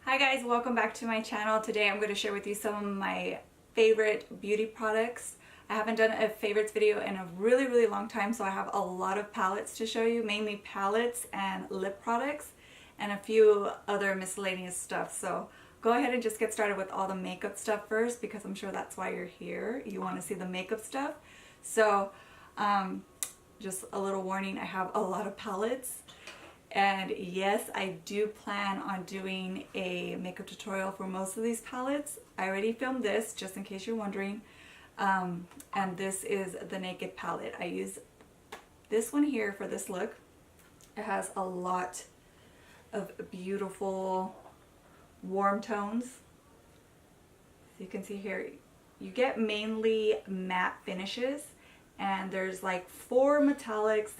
Hi guys, welcome back to my channel. Today I'm going to share with you some of my favorite beauty products. I haven't done a favorites video in a really long time, so I have a lot of palettes to show you, mainly palettes and lip products and a few other miscellaneous stuff. So go ahead and just get started with all the makeup stuff first, because I'm sure that's why you're here. You want to see the makeup stuff. So just a little warning, I have a lot of palettes. And yes, I do plan on doing a makeup tutorial for most of these palettes. I already filmed this, just in case you're wondering. And this is the Naked palette. I use this one here for this look. It has a lot of beautiful warm tones. So you can see here, you get mainly matte finishes. And there's like 4 metallics.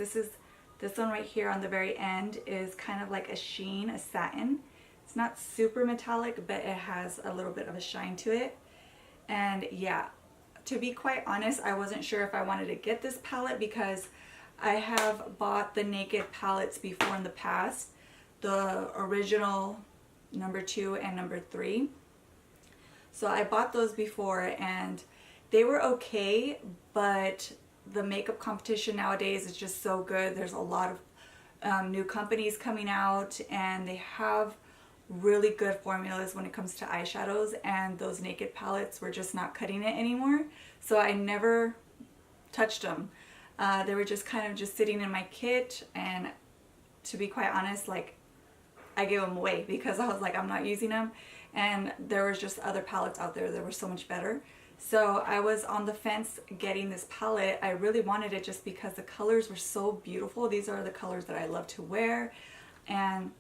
This one right here on the very end is kind of like a sheen, a satin. It's not super metallic, but it has a little bit of a shine to it. And yeah, to be quite honest, I wasn't sure if I wanted to get this palette because I have bought the Naked palettes before in the past. The original number 2 and number 3. So I bought those before and they were okay, but the makeup competition nowadays is just so good. There's a lot of new companies coming out and they have really good formulas when it comes to eyeshadows, and those Naked palettes were just not cutting it anymore. So I never touched them. They were just kind of just sitting in my kit, and to be quite honest, like, I gave them away because I was like, I'm not using them. And there was just other palettes out there that were so much better. So I was on the fence getting this palette. I really wanted it just because the colors were so beautiful. These are the colors that I love to wear. And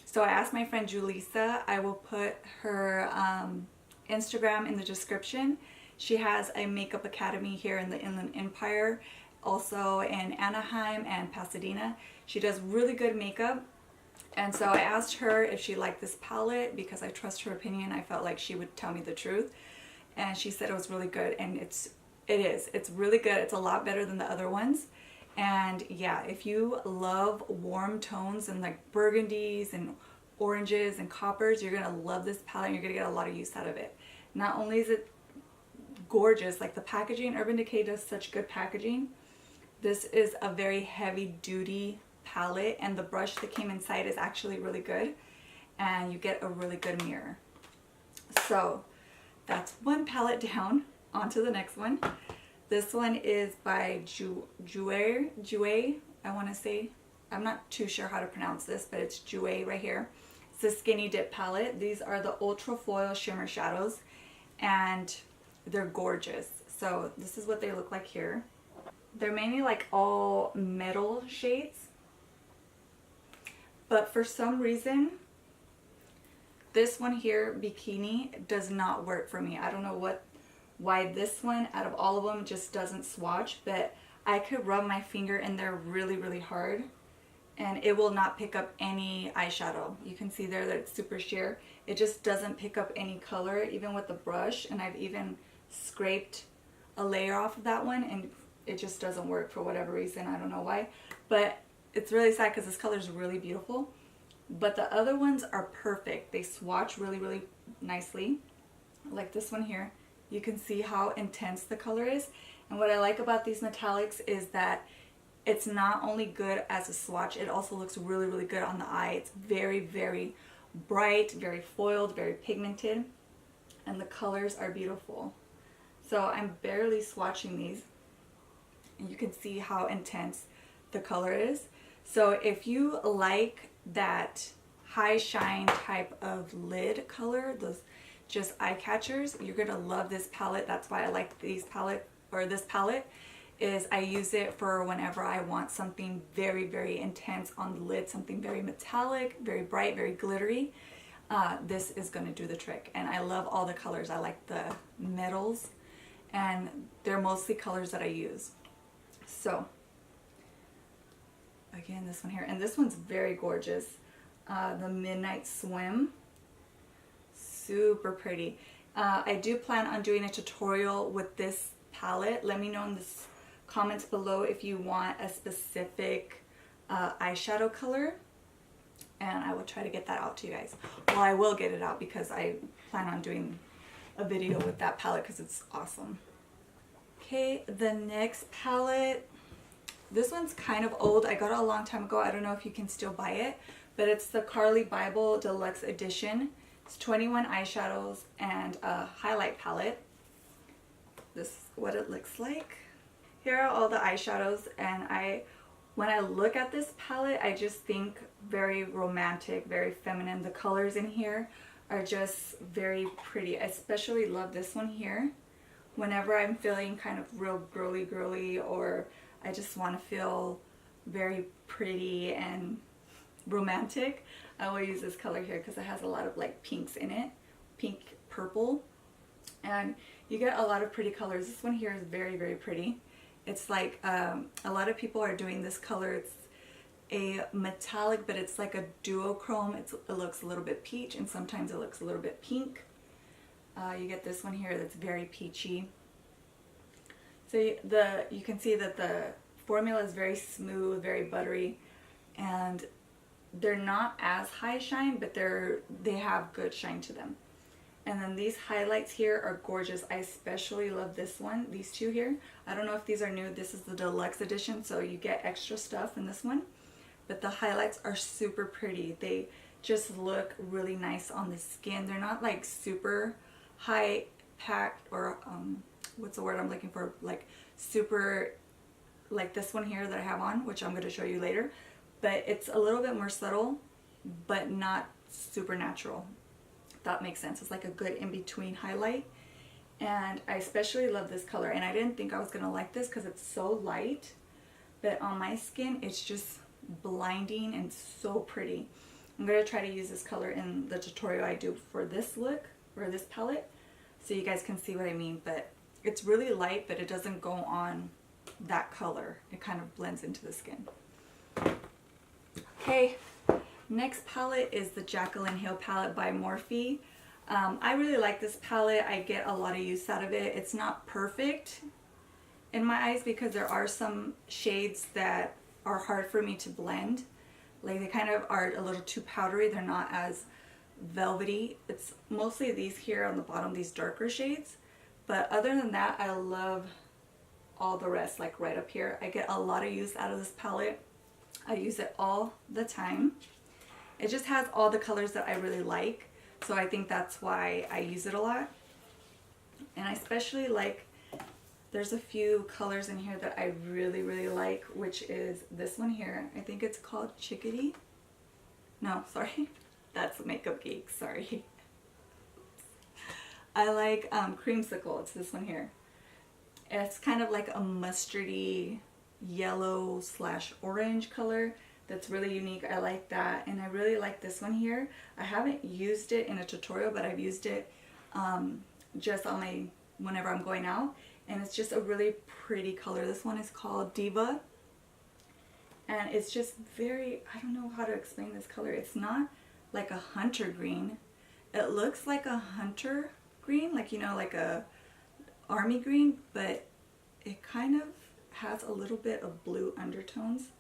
so I asked my friend Julissa. I will put her Instagram in the description. She has a makeup academy here in the Inland Empire, also in Anaheim and Pasadena. She does really good makeup. And so I asked her if she liked this palette because I trust her opinion. I felt like she would tell me the truth. And she said it was really good, and it is. It's really good. It's a lot better than the other ones. And yeah, if you love warm tones and like burgundies and oranges and coppers, you're gonna love this palette and you're gonna get a lot of use out of it. Not only is it gorgeous, like the packaging, Urban Decay does such good packaging. This is a very heavy duty palette, and the brush that came inside is actually really good, and you get a really good mirror. So that's one palette down. On to the next one. This one is by Jouer, I want to say. I'm not too sure how to pronounce this, but it's Jouer right here. It's a skinny dip palette. These are the ultra foil shimmer shadows, and they're gorgeous. So this is what they look like here. They're mainly like all metal shades, but for some reason this one here, Bikini, does not work for me. I don't know why this one out of all of them just doesn't swatch, but I could rub my finger in there really hard and it will not pick up any eyeshadow. You can see there that it's super sheer. It just doesn't pick up any color, even with the brush, and I've even scraped a layer off of that one and it just doesn't work for whatever reason. I don't know why, but it's really sad because this color is really beautiful. But the other ones are perfect. They swatch really nicely. Like this one here, you can see how intense the color is. And what I like about these metallics is that it's not only good as a swatch, it also looks really good on the eye. It's very bright, very foiled, very pigmented, and the colors are beautiful. So I'm barely swatching these, and you can see how intense the color is. So if you like that high shine type of lid color, those just eye catchers, you're gonna love this palette. That's why I like this palette, is I use it for whenever I want something very intense on the lid, something very metallic, very bright, very glittery. This is gonna do the trick. And I love all the colors. I like the metals, and they're mostly colors that I use. So again, this one here, and this one's very gorgeous. The Midnight Swim, super pretty. I do plan on doing a tutorial with this palette. Let me know in the comments below if you want a specific eyeshadow color, and I will try to get that out to you guys. Well, I will get it out because I plan on doing a video with that palette because it's awesome. Okay, the next palette, this one's kind of old. I got it a long time ago. I don't know if you can still buy it, but it's the Carli Bybel Deluxe Edition. It's 21 eyeshadows and a highlight palette. This is what it looks like. Here are all the eyeshadows, and when I look at this palette, I just think very romantic, very feminine. The colors in here are just very pretty. I especially love this one here. Whenever I'm feeling kind of real girly, or I just want to feel very pretty and romantic, I will use this color here because it has a lot of like pinks in it, pink, purple, and you get a lot of pretty colors. This one here is very, very pretty. It's like a lot of people are doing this color. It's a metallic, but it's like a duochrome. It looks a little bit peach, and sometimes it looks a little bit pink. You get this one here that's very peachy. So you can see that the formula is very smooth, very buttery, and they're not as high shine, but they have good shine to them. And then these highlights here are gorgeous. I especially love this one, these two here. I don't know if these are new. This is the Deluxe Edition, so you get extra stuff in this one. But the highlights are super pretty. They just look really nice on the skin. They're not like super high packed, or what's the word I'm looking for? Like super, like this one here that I have on, which I'm going to show you later. But it's a little bit more subtle, but not super natural. That makes sense. It's like a good in-between highlight, and I especially love this color. And I didn't think I was gonna like this because it's so light, but on my skin it's just blinding and so pretty. I'm gonna try to use this color in the tutorial I do for this look, or this palette, so you guys can see what I mean. But it's really light, but it doesn't go on that color. It kind of blends into the skin. Okay. Next palette is the Jaclyn Hill palette by Morphe. I really like this palette. I get a lot of use out of it. It's not perfect in my eyes because there are some shades that are hard for me to blend. Like they kind of are a little too powdery. They're not as velvety. It's mostly these here on the bottom, these darker shades. But other than that, I love all the rest, like right up here. I get a lot of use out of this palette. I use it all the time. It just has all the colors that I really like, so I think that's why I use it a lot. And I especially like, there's a few colors in here that I really, really like, which is this one here. I think it's called Chickadee. No, sorry. That's Makeup Geek, sorry. I like Creamsicle. It's this one here. It's kind of like a mustardy yellow / orange color. That's really unique. I like that, and I really like this one here. I haven't used it in a tutorial, but I've used it just on whenever I'm going out, and it's just a really pretty color. This one is called Diva, and it's just very, I don't know how to explain this color. It's not like a hunter green. It looks like a hunter green, like, you know, like a army green, but it kind of has a little bit of blue undertones.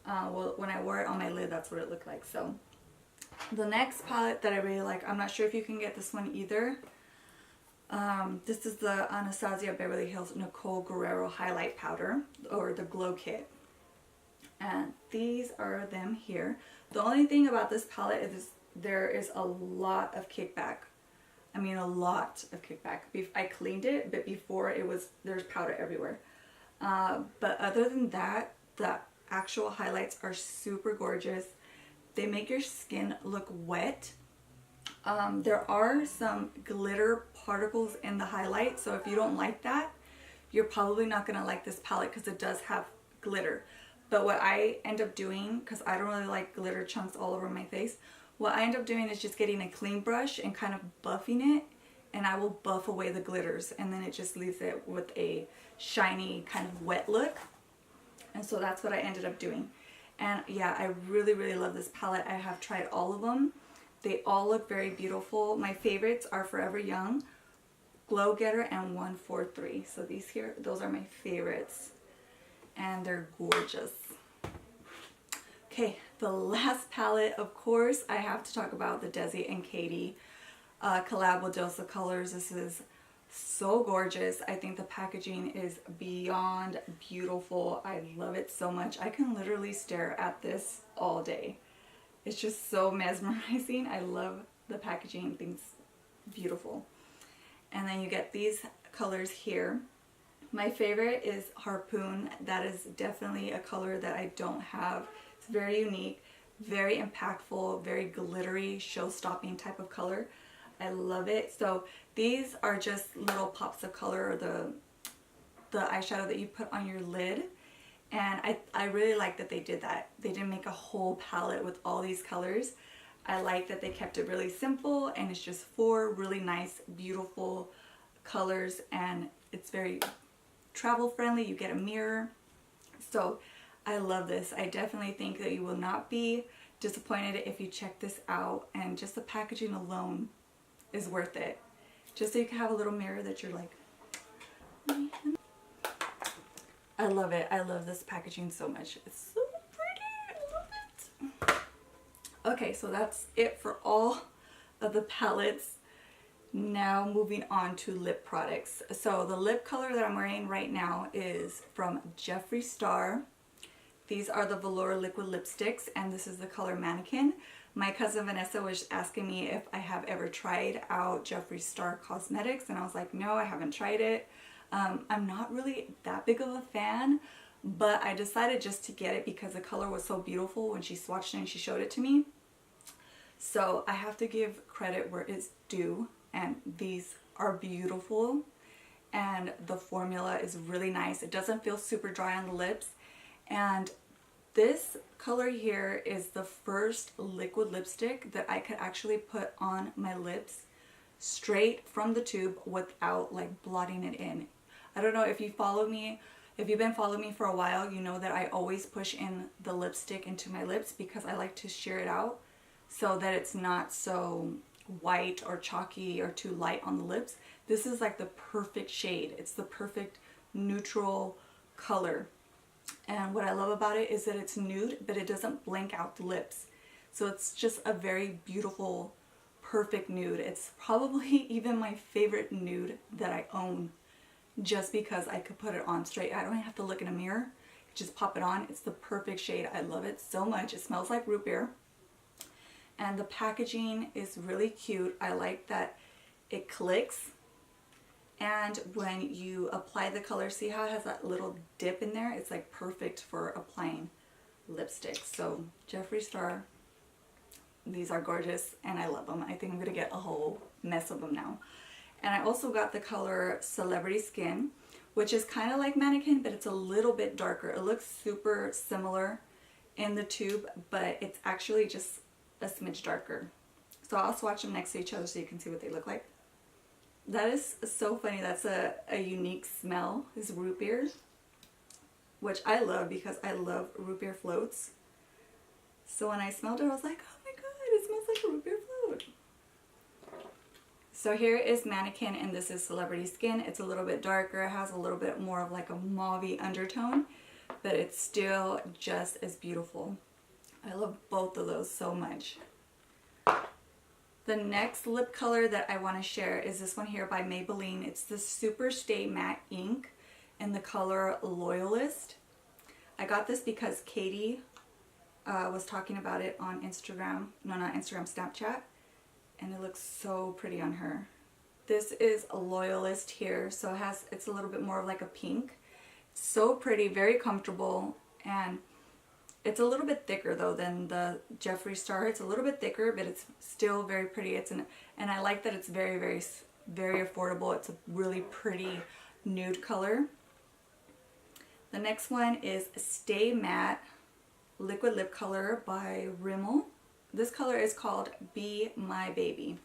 Well, when I wore it on my lid, that's what it looked like. So the next palette that I really like, I'm not sure if you can get this one either. This is the Anastasia Beverly Hills Nicole Guerriero highlight powder, or the glow kit, and these are them here. The only thing about this palette is there is a lot of kickback. I mean, a lot of kickback. I cleaned it, but before there's powder everywhere. But other than that, the actual highlights are super gorgeous. They make your skin look wet. There are some glitter particles in the highlight, so if you don't like that, you're probably not going to like this palette because it does have glitter. But what I end up doing, because I don't really like glitter chunks all over my face, what I end up doing is just getting a clean brush and kind of buffing it, and I will buff away the glitters, and then it just leaves it with a shiny kind of wet look. And so that's what I ended up doing. And yeah, I really, really love this palette. I have tried all of them. They all look very beautiful. My favorites are Forever Young, Glow Getter, and 143. So these here, those are my favorites. And they're gorgeous. Okay, the last palette, of course, I have to talk about the Desi and Katy collab with Dose of Colors. This is so gorgeous. I think the packaging is beyond beautiful. I love it so much. I can literally stare at this all day. It's just so mesmerizing. I love the packaging. I think it's beautiful. And then you get these colors here. My favorite is Harpoon. That is definitely a color that I don't have. It's very unique, very impactful, very glittery, show-stopping type of color. I love it. So these are just little pops of color, or the eyeshadow that you put on your lid. And I really like that they did that. They didn't make a whole palette with all these colors. I like that they kept it really simple, and it's just 4 really nice, beautiful colors, and it's very travel friendly. You get a mirror. So I love this. I definitely think that you will not be disappointed if you check this out, and just the packaging alone is worth it. Just so you can have a little mirror that you're like, I love it. I love this packaging so much. It's so pretty. I love it. Okay, so that's it for all of the palettes. Now moving on to lip products. So the lip color that I'm wearing right now is from Jeffree Star. These are the Velour liquid lipsticks, and this is the color Mannequin. My cousin Vanessa was asking me if I have ever tried out Jeffree Star Cosmetics, and I was like, no, I haven't tried it. I'm not really that big of a fan, but I decided just to get it because the color was so beautiful when she swatched it and she showed it to me. So I have to give credit where it's due, and these are beautiful, and the formula is really nice. It doesn't feel super dry on the lips, and this color here is the first liquid lipstick that I could actually put on my lips straight from the tube without like blotting it in. I don't know if you follow me, if you've been following me for a while, you know that I always push in the lipstick into my lips because I like to sheer it out so that it's not so white or chalky or too light on the lips. This is like the perfect shade. It's the perfect neutral color. And what I love about it is that it's nude, but it doesn't blank out the lips. So it's just a very beautiful, perfect nude. It's probably even my favorite nude that I own, just because I could put it on straight. I don't have to look in a mirror. Just pop it on. It's the perfect shade. I love it so much. It smells like root beer. And the packaging is really cute. I like that it clicks. And when you apply the color, see how it has that little dip in there? It's like perfect for applying lipstick. So Jeffree Star, these are gorgeous and I love them. I think I'm going to get a whole mess of them now. And I also got the color Celebrity Skin, which is kind of like Mannequin, but it's a little bit darker. It looks super similar in the tube, but it's actually just a smidge darker. So I'll swatch them next to each other so you can see what they look like. That is so funny. That's a unique smell, is root beer, which I love because I love root beer floats. So when I smelled it, I was like, oh my god, it smells like a root beer float. So here is Mannequin, and this is Celebrity Skin. It's a little bit darker. It has a little bit more of like a mauve-y undertone, but it's still just as beautiful. I love both of those so much. The next lip color that I want to share is this one here by Maybelline. It's the Super Stay Matte Ink in the color Loyalist. I got this because Katy was talking about it on Instagram. No, not Instagram, Snapchat. And it looks so pretty on her. This is a Loyalist here, so it's a little bit more of like a pink. So pretty, very comfortable, and it's a little bit thicker though than the Jeffree Star. It's a little bit thicker, but it's still very pretty. And I like that it's very, very, very affordable. It's a really pretty nude color. The next one is Stay Matte Liquid Lip Color by Rimmel. This color is called Be My Baby.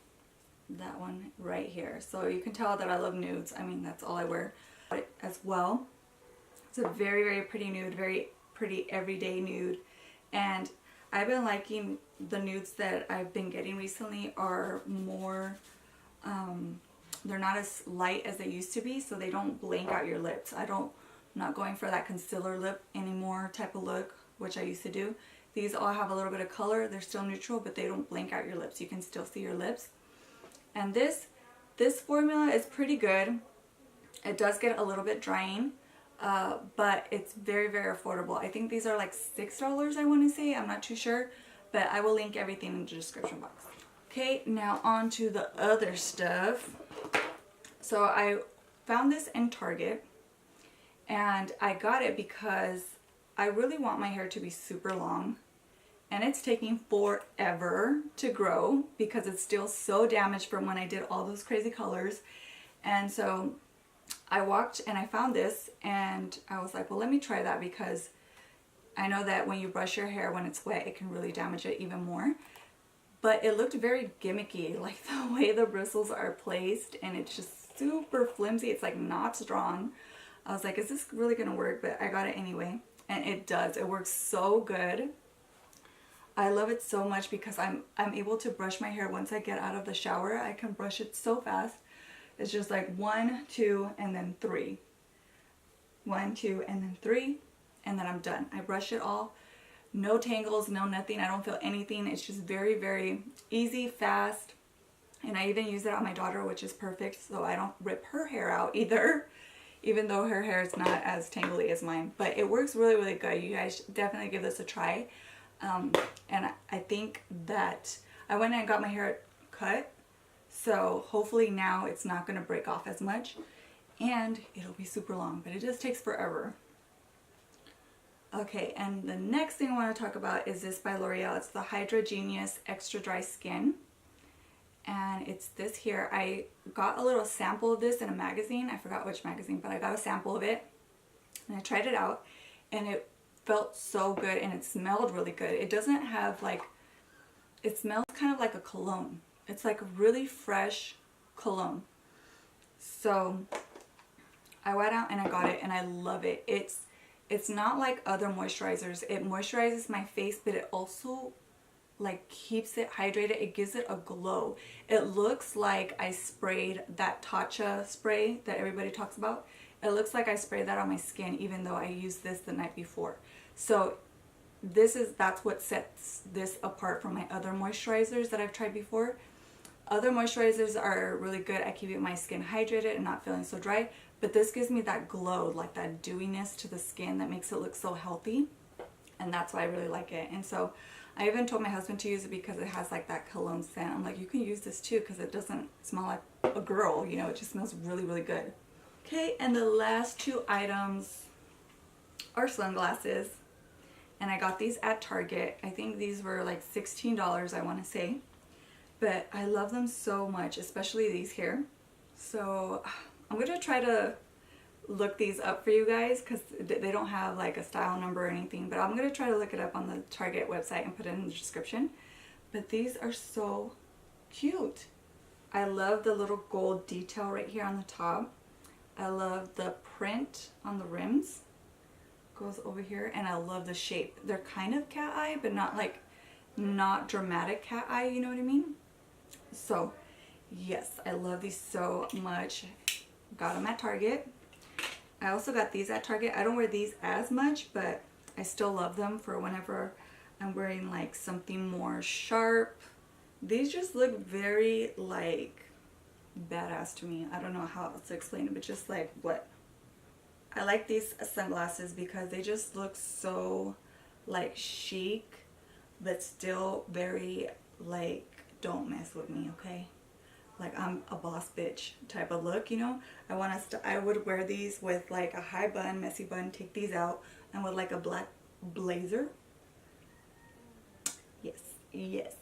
That one right here. So you can tell that I love nudes. I mean, that's all I wear as well. It's a very, very pretty nude, very pretty everyday nude, and I've been liking the nudes that I've been getting recently are more they're not as light as they used to be, so they don't blank out your lips. I'm not going for that concealer lip anymore type of look, which I used to do. These all have a little bit of color. They're still neutral, but they don't blank out your lips. You can still see your lips. And this formula is pretty good. It does get a little bit drying, but it's very, very affordable. I think these are like $6, I want to say. I'm not too sure, but I will link everything in the description box. Okay, now on to the other stuff. So I found this in Target, and I got it because I really want my hair to be super long, and it's taking forever to grow because it's still so damaged from when I did all those crazy colors. And so I walked and I found this, and I was like, well, let me try that, because I know that when you brush your hair when it's wet, it can really damage it even more. But it looked very gimmicky, like the way the bristles are placed, and it's just super flimsy. It's like not strong. I was like, is this really gonna work? But I got it anyway, and it does. It works so good. I love it so much because I'm able to brush my hair once I get out of the shower. I can brush it so fast. It's just like 1, 2, and then 3. 1, 2, and then 3, and then I'm done. I brush it all. No tangles, no nothing. I don't feel anything. It's just very, very easy, fast. And I even use it on my daughter, which is perfect, so I don't rip her hair out either, even though her hair is not as tangly as mine. But it works really, really good. You guys should definitely give this a try. And I think that I went and got my hair cut, so hopefully now it's not going to break off as much, and it'll be super long, but it just takes forever. Okay, and the next thing I want to talk about is this by L'Oreal. It's the Hydra Genius Extra Dry Skin, and it's this here. I got a little sample of this in a magazine. I forgot which magazine, but I got a sample of it, and I tried it out, and it felt so good, and it smelled really good. It doesn't have like, it smells kind of like a cologne. It's like a really fresh cologne. So I went out and I got it, and I love it. It's not like other moisturizers. It moisturizes my face, but it also like keeps it hydrated. It gives it a glow. It looks like I sprayed that Tatcha spray that everybody talks about. It looks like I sprayed that on my skin, even though I used this the night before. So that's what sets this apart from my other moisturizers that I've tried before. Other moisturizers are really good at keeping my skin hydrated and not feeling so dry, but this gives me that glow, like that dewiness to the skin that makes it look so healthy, and that's why I really like it. And so I even told my husband to use it because it has like that cologne scent. I'm like, you can use this too because it doesn't smell like a girl, you know, it just smells really, really good. Okay, and the last two items are sunglasses, and I got these at Target. I think these were like $16, I want to say. But I love them so much, especially these here. So I'm going to try to look these up for you guys because they don't have like a style number or anything. But I'm going to try to look it up on the Target website and put it in the description. But these are so cute. I love the little gold detail right here on the top. I love the print on the rims. Goes over here. And I love the shape. They're kind of cat eye, but not dramatic cat eye, you know what I mean? So yes, I love these so much. Got them at Target. I also got these at Target. I don't wear these as much, but I still love them for whenever I'm wearing like something more sharp. These just look very like badass to me. I don't know how else to explain it, but just like what. I like these sunglasses because they just look so like chic, but still very like, don't mess with me, okay? Like I'm a boss bitch type of look, you know? I would wear these with like a high bun, messy bun, take these out, and with like a black blazer. Yes, yes.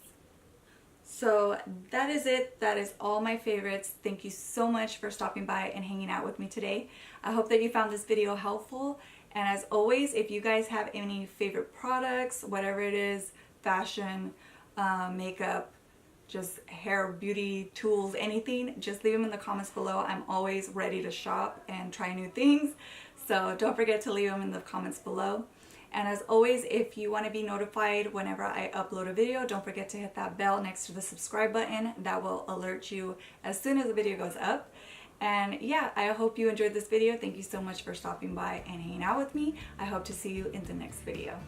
So that is it. That is all my favorites. Thank you so much for stopping by and hanging out with me today. I hope that you found this video helpful. And as always, if you guys have any favorite products, whatever it is, fashion, makeup, just hair, beauty, tools, anything, just leave them in the comments below. I'm always ready to shop and try new things. So don't forget to leave them in the comments below. And as always, if you want to be notified whenever I upload a video, don't forget to hit that bell next to the subscribe button. That will alert you as soon as the video goes up. And yeah, I hope you enjoyed this video. Thank you so much for stopping by and hanging out with me. I hope to see you in the next video.